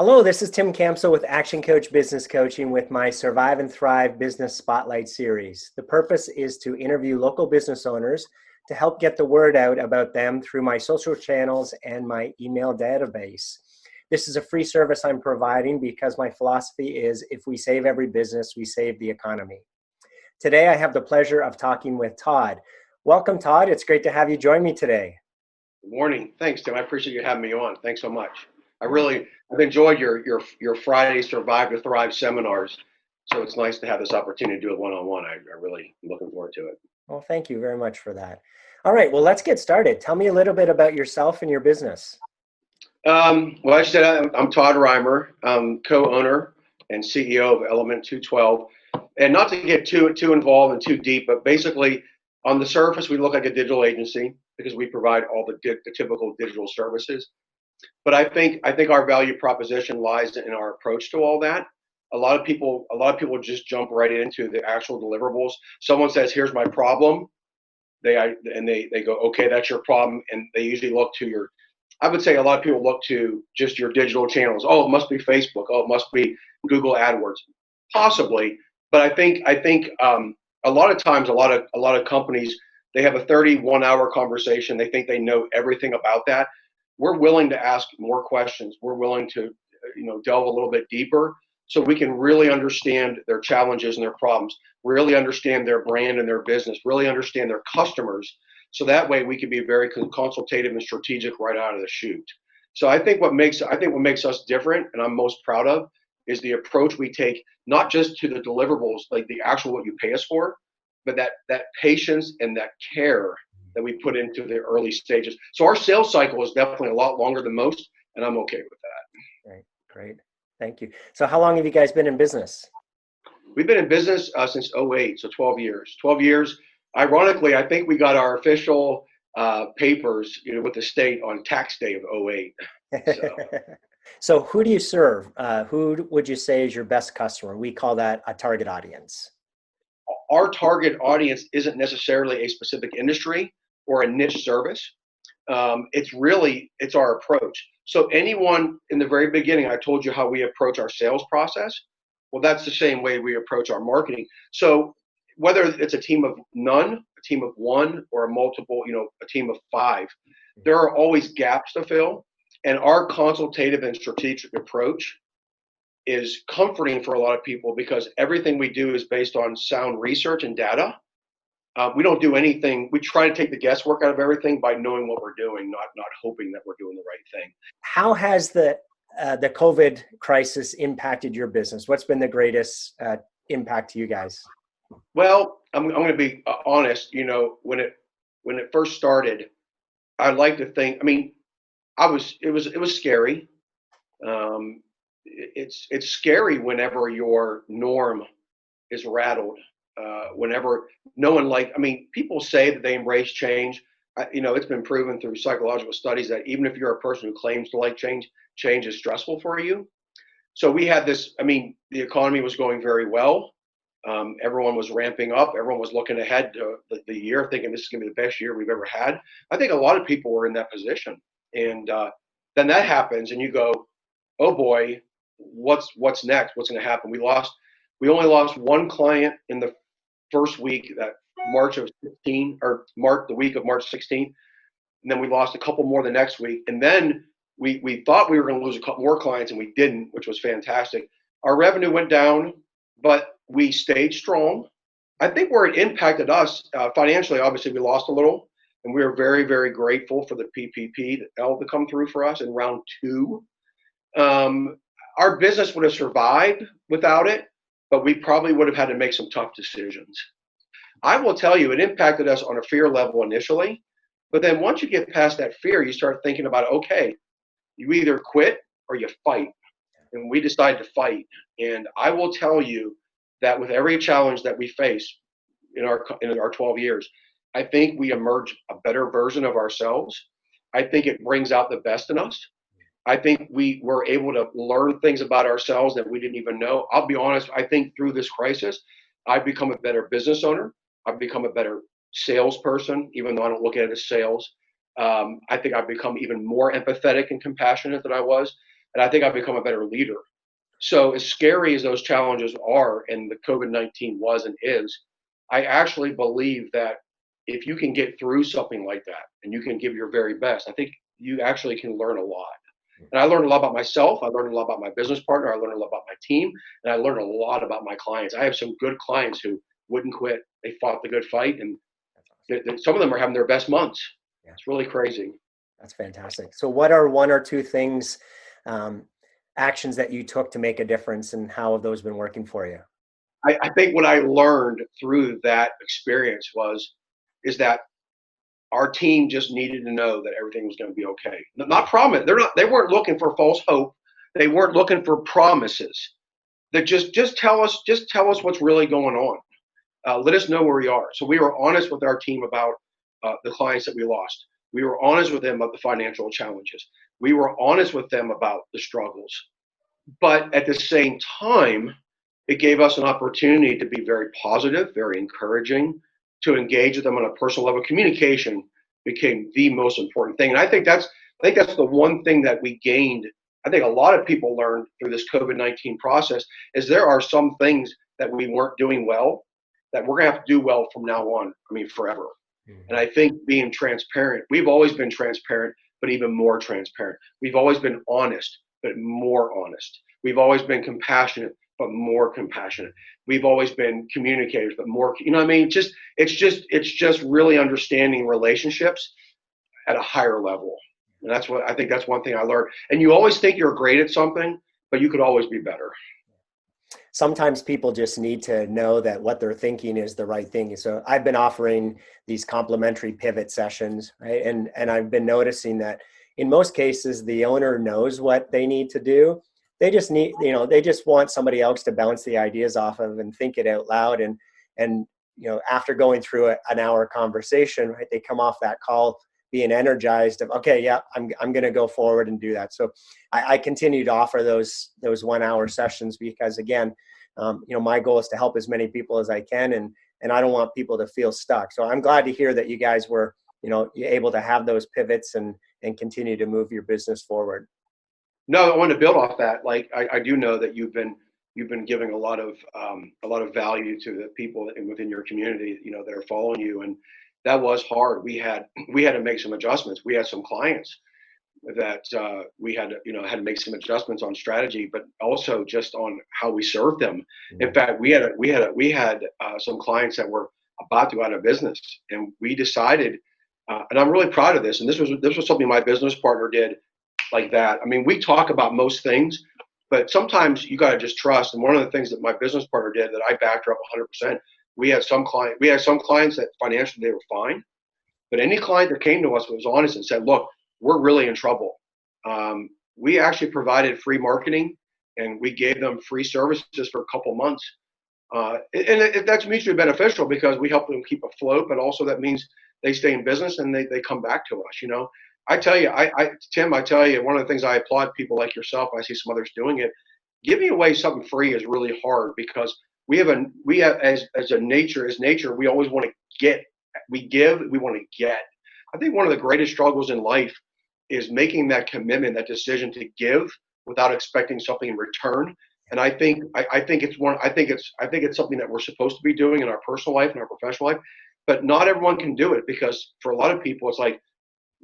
Hello, this is Tim Campbell with Action Coach Business Coaching with my Survive and Thrive Business Spotlight series. The purpose is to interview local business owners to help get the word out about them through my social channels and my email database. This is a free service I'm providing because my philosophy is if we save every business, we save the economy. Today, I have the pleasure of talking with Todd. Welcome, Todd. It's great to have you join me today. Good morning. Thanks, Tim. I appreciate you having me on. Thanks so much. I've enjoyed your Friday Survive to Thrive seminars. So it's nice to have this opportunity to do it one-on-one. I really am looking forward to it. Well, thank you very much for that. All right, well, let's get started. Tell me a little bit about yourself and your business. Well, I said I'm Todd Rimer. I'm co-owner and CEO of Element212. And not to get too involved and too deep, but basically on the surface, we look like a digital agency because we provide all the typical digital services. But I think our value proposition lies in our approach to all that. A lot of people just jump right into the actual deliverables. Someone says, "Here's my problem." They go, "Okay, that's your problem," and they usually look to your. I would say a lot of people look to just your digital channels. Oh, it must be Facebook. Oh, it must be Google AdWords. Possibly, but I think a lot of times a lot of companies, they have a 31-hour conversation. They think they know everything about that. We're willing to ask more questions. We're willing to, delve a little bit deeper so we can really understand their challenges and their problems, really understand their brand and their business, really understand their customers. So that way we can be very consultative and strategic right out of the chute. So I think what makes us different, and I'm most proud of, is the approach we take, not just to the deliverables, like the actual what you pay us for, but that patience and that care that we put into the early stages. So our sales cycle is definitely a lot longer than most, and I'm okay with that. Great. Thank you. So how long have you guys been in business? We've been in business since '08, so 12 years. 12 years. Ironically, I think we got our official papers, with the state on tax day of '08. So. So who do you serve? Who would you say is your best customer? We call that a target audience. Our target audience isn't necessarily a specific industry or a niche service. It's our approach. So anyone in the very beginning, I told you how we approach our sales process. Well, that's the same way we approach our marketing. So whether it's a team of none, a team of one, or a multiple, a team of five, there are always gaps to fill. And our consultative and strategic approach is comforting for a lot of people because everything we do is based on sound research and data. We don't do anything. We try to take the guesswork out of everything by knowing what we're doing, not hoping that we're doing the right thing. How has the COVID crisis impacted your business? What's been the greatest impact to you guys? Well, I'm going to be honest. When it first started, I like to think. I mean, it was scary. It's scary whenever your norm is rattled. Whenever no one people say that they embrace change. It's been proven through psychological studies that even if you're a person who claims to like change is stressful for you. So we had this. The economy was going very well. Everyone was ramping up. Everyone was looking ahead to the year, thinking this is going to be the best year we've ever had. I think a lot of people were in that position, and then that happens, and you go, "Oh boy, what's next? What's going to happen?" We only lost one client in the first week, that March of 16, or the week of March 16th, and then we lost a couple more the next week, and then we thought we were going to lose a couple more clients, and we didn't, which was fantastic. Our revenue went down, but we stayed strong. I think where it impacted us financially, obviously we lost a little, and we are very, very grateful for the PPP to come through for us in round 2. Our business would have survived without it, but we probably would have had to make some tough decisions. I will tell you, it impacted us on a fear level initially, but then once you get past that fear, you start thinking about, okay, you either quit or you fight. And we decided to fight. And I will tell you that with every challenge that we face in our 12 years, I think we emerge a better version of ourselves. I think it brings out the best in us. I think we were able to learn things about ourselves that we didn't even know. I'll be honest, I think through this crisis, I've become a better business owner. I've become a better salesperson, even though I don't look at it as sales. I think I've become even more empathetic and compassionate than I was. And I think I've become a better leader. So as scary as those challenges are, and the COVID-19 was and is, I actually believe that if you can get through something like that and you can give your very best, I think you actually can learn a lot. And I learned a lot about myself. I learned a lot about my business partner. I learned a lot about my team. And I learned a lot about my clients. I have some good clients who wouldn't quit. They fought the good fight. And some of them are having their best months. Yeah. It's really crazy. That's fantastic. So what are one or two things, actions that you took to make a difference, and how have those been working for you? I think what I learned through that experience is that our team just needed to know that everything was going to be okay. Not promise. They weren't looking for false hope. They weren't looking for promises. That just tell us what's really going on. Let us know where we are. So we were honest with our team about the clients that we lost. We were honest with them about the financial challenges. We were honest with them about the struggles. But at the same time, it gave us an opportunity to be very positive, very encouraging, to engage with them on a personal level. Communication became the most important thing. And I think that's the one thing that we gained. I think a lot of people learned through this COVID-19 process is there are some things that we weren't doing well that we're going to have to do well from now on. I mean, forever. Mm-hmm. And I think being transparent, we've always been transparent, but even more transparent. We've always been honest, but more honest. We've always been compassionate, but more compassionate. We've always been communicators, but more, you know what I mean? It's just really understanding relationships at a higher level. And that's one thing I learned. And you always think you're great at something, but you could always be better. Sometimes people just need to know that what they're thinking is the right thing. So I've been offering these complimentary pivot sessions, right? And I've been noticing that in most cases, the owner knows what they need to do. They just they just want somebody else to bounce the ideas off of and think it out loud. And after going through an hour conversation, right, they come off that call being energized of, okay, yeah, I'm going to go forward and do that. So I continue to offer those 1 hour sessions because, again, my goal is to help as many people as I can, and I don't want people to feel stuck. So I'm glad to hear that you guys were, able to have those pivots and continue to move your business forward. No, I want to build off that. Like I do know that you've been giving a lot of value to the people within your community, that are following you, and that was hard. We had to make some adjustments. We had some clients that we had to make some adjustments on strategy, but also just on how we served them. Mm-hmm. In fact, we had some clients that were about to go out of business, and we decided, and I'm really proud of this. And this was something my business partner did like that. I mean, we talk about most things, but sometimes you got to just trust. And one of the things that my business partner did that I backed her up 100%. We had some clients that financially they were fine, but any client that came to us was honest and said, "Look, we're really in trouble." We actually provided free marketing, and we gave them free services for a couple months, and that's mutually beneficial because we help them keep afloat, but also that means they stay in business and they come back to us. I tell you, Tim, I tell you, one of the things I applaud people like yourself. I see some others doing it. Giving away something free is really hard because we have as nature, we always want to get. We give, we want to get. I think one of the greatest struggles in life is making that commitment, that decision to give without expecting something in return. And I think it's something that we're supposed to be doing in our personal life and our professional life, but not everyone can do it because for a lot of people, it's like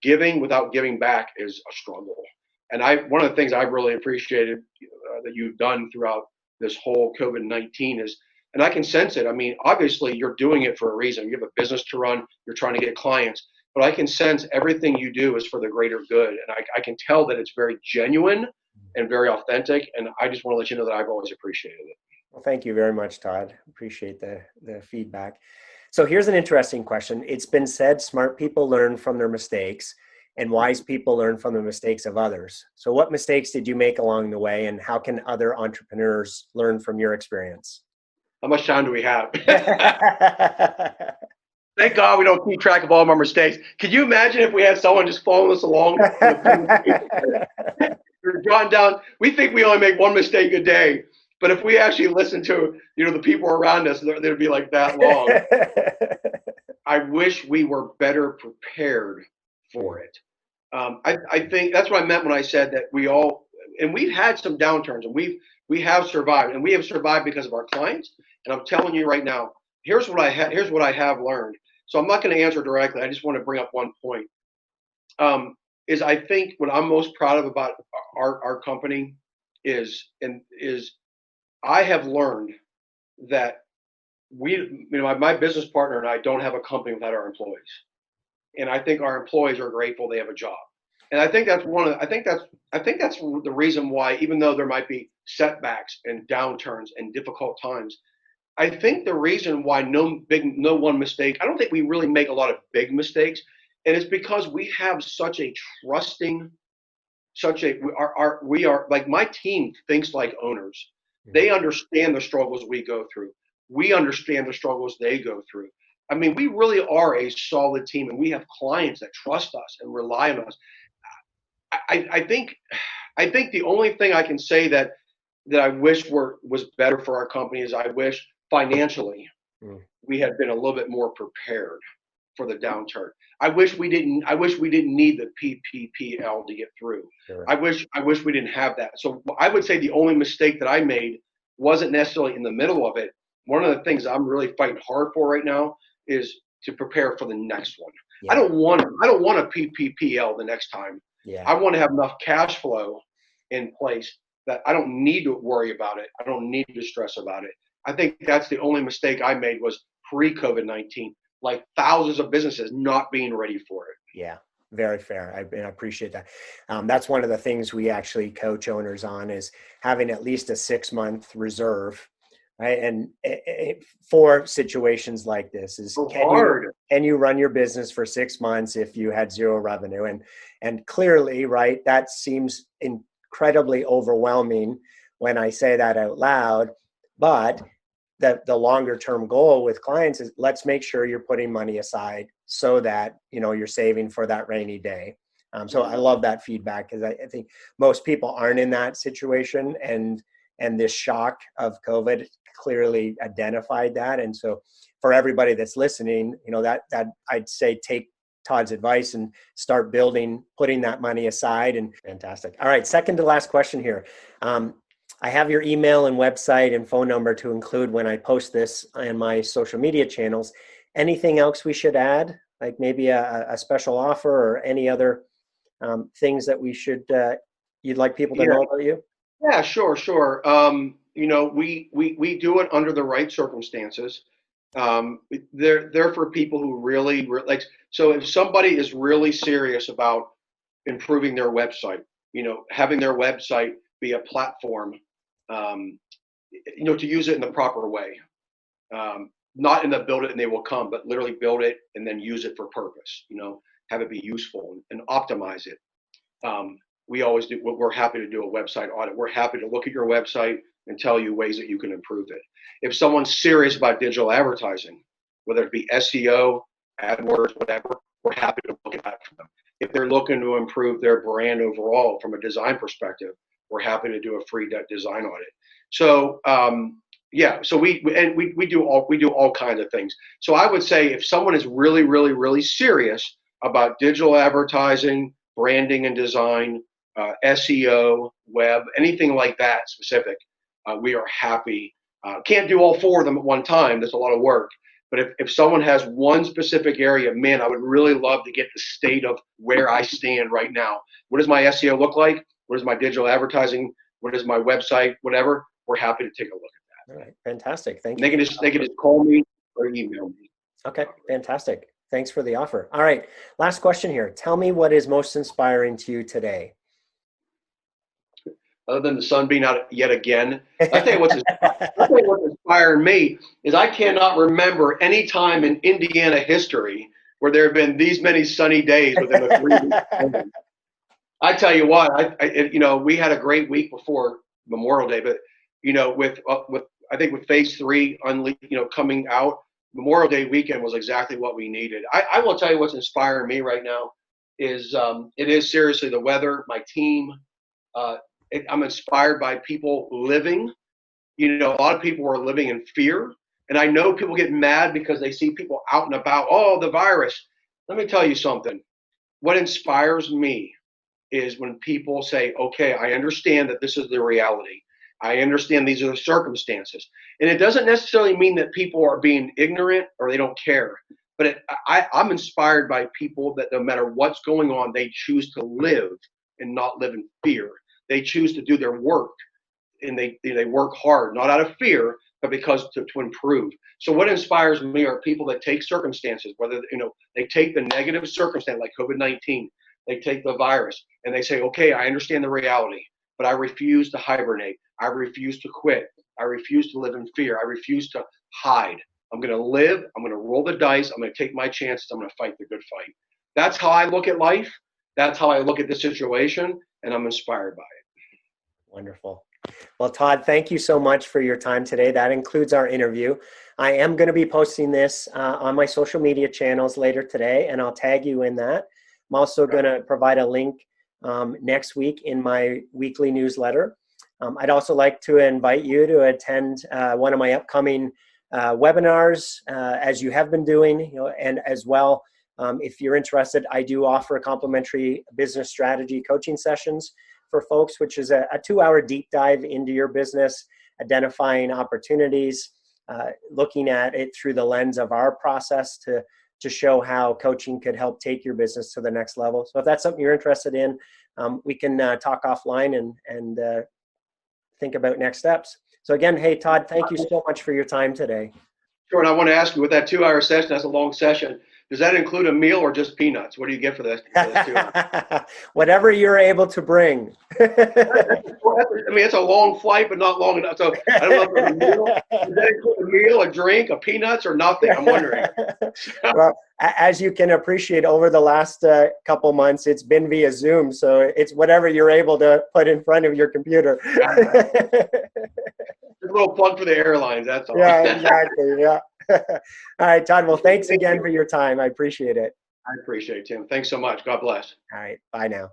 giving without giving back is a struggle. And one of the things I've really appreciated that you've done throughout this whole COVID-19 is, and I can sense it. I mean, obviously you're doing it for a reason. You have a business to run. You're trying to get clients, but I can sense everything you do is for the greater good. And I can tell that it's very genuine and very authentic. And I just want to let you know that I've always appreciated it. Well, thank you very much, Todd. Appreciate the feedback. So here's an interesting question. It's been said, smart people learn from their mistakes and wise people learn from the mistakes of others. So what mistakes did you make along the way, and how can other entrepreneurs learn from your experience? How much time do we have? Thank God we don't keep track of all of our mistakes. Could you imagine if we had someone just following us along? We're jotting down. We think we only make one mistake a day, but if we actually listen to the people around us, they'd be like that long. I wish we were better prepared for it. I think that's what I meant when I said that we all and we've had some downturns, and we have survived, and we have survived because of our clients. And I'm telling you right now, here's what I have learned. So I'm not going to answer directly. I just want to bring up one point. Is I think what I'm most proud of about our company is I have learned that my business partner and I don't have a company without our employees, and I think our employees are grateful they have a job. And I think that's the reason why, even though there might be setbacks and downturns and difficult times, I think the reason why no one mistake. I don't think we really make a lot of big mistakes, and it's because we have such a trusting, we are like, my team thinks like owners. They understand the struggles we go through. We understand the struggles they go through. I mean, we really are a solid team, and we have clients that trust us and rely on us. I think the only thing I can say that I wish was better for our company is I wish financially we had been a little bit more prepared for the downturn. I wish we didn't need the PPPL to get through. Sure. I wish we didn't have that. So I would say the only mistake that I made wasn't necessarily in the middle of it. One of the things I'm really fighting hard for right now is to prepare for the next one. Yeah. I don't want a PPPL the next time. Yeah. I want to have enough cash flow in place that I don't need to worry about it. I don't need to stress about it. I think that's the only mistake I made was pre-COVID-19, like thousands of businesses not being ready for it. Yeah, very fair. I appreciate that. That's one of the things we actually coach owners on, is having at least a 6-month reserve, right? And for situations like this, is can you run your business for 6 months if you had zero revenue? And clearly, right, that seems incredibly overwhelming when I say that out loud. But the longer term goal with clients is, let's make sure you're putting money aside so that, you're saving for that rainy day. So I love that feedback, because I think most people aren't in that situation, and this shock of COVID clearly identified that. And so for everybody that's listening, that I'd say take Todd's advice and start putting that money aside. And fantastic. All right. Second to last question here. I have your email and website and phone number to include when I post this on my social media channels. Anything else we should add? Like maybe a special offer or any other things that you'd like people to know about you? Yeah, sure. We do it under the right circumstances. They're for people who really like. So if somebody is really serious about improving their website, having their website be a platform, to use it in the proper way, not in the build it and they will come, but literally build it and then use it for purpose. Have it be useful and optimize it. We always do. We're happy to do a website audit. We're happy to look at your website and tell you ways that you can improve it. If someone's serious about digital advertising, whether it be SEO, AdWords, whatever, we're happy to look at that for them. If they're looking to improve their brand overall from a design perspective, we're happy to do a free design audit. So so we do all kinds of things. So I would say if someone is really, really, really serious about digital advertising, branding and design, SEO, web, anything like that specific, we are happy. Can't do all four of them at one time. That's a lot of work. But if someone has one specific area, man, I would really love to get the state of where I stand right now. What does my SEO look like? What is my digital advertising? What is my website? Whatever. We're happy to take a look at that. All right. Fantastic. Thank you. They can just call me or email me. Okay. Fantastic. Thanks for the offer. All right. Last question here. Tell me what is most inspiring to you today. Other than the sun being out yet again, I'll tell you what's inspiring me is I cannot remember any time in Indiana history where there have been these many sunny days within a 3 week. I tell you what, we had a great week before Memorial Day, but with I think with phase 3 coming out, Memorial Day weekend was exactly what we needed. I will tell you what's inspiring me right now is it is seriously the weather, my team. I'm inspired by people living. A lot of people are living in fear. And I know people get mad because they see people out and about. Oh, the virus. Let me tell you something. What inspires me is when people say, okay, I understand that this is the reality. I understand these are the circumstances. And it doesn't necessarily mean that people are being ignorant or they don't care. But I'm inspired by people that no matter what's going on, they choose to live and not live in fear. They choose to do their work, and they work hard, not out of fear, but because to improve. So what inspires me are people that take circumstances, whether they take the negative circumstance like COVID-19, they take the virus, and they say, okay, I understand the reality, but I refuse to hibernate. I refuse to quit. I refuse to live in fear. I refuse to hide. I'm going to live. I'm going to roll the dice. I'm going to take my chances. I'm going to fight the good fight. That's how I look at life. That's how I look at the situation, and I'm inspired by it. Wonderful. Well, Todd, thank you so much for your time today. That includes our interview. I am going to be posting this on my social media channels later today, and I'll tag you in that. I'm also going to provide a link next week in my weekly newsletter. I'd also like to invite you to attend one of my upcoming webinars, as you have been doing, and as well, if you're interested, I do offer complimentary business strategy coaching sessions for folks, which is a 2-hour deep dive into your business, identifying opportunities, looking at it through the lens of our process to show how coaching could help take your business to the next level. So if that's something you're interested in, we can talk offline and think about next steps. So again, hey, Todd, thank you so much for your time today. Sure, and I want to ask you, with that 2-hour session, that's a long session. Does that include a meal or just peanuts? What do you get for this 2 hours? Whatever you're able to bring. I mean, it's a long flight, but not long enough. So I don't know if it's a meal. Does that include a meal, a drink, a peanuts, or nothing? I'm wondering. Well, as you can appreciate, over the last couple months, it's been via Zoom. So it's whatever you're able to put in front of your computer. Just a little plug for the airlines, that's all. Yeah, exactly. Yeah. All right, Todd. Well, thanks again for your time. I appreciate it. I appreciate it, Tim. Thanks so much. God bless. All right. Bye now.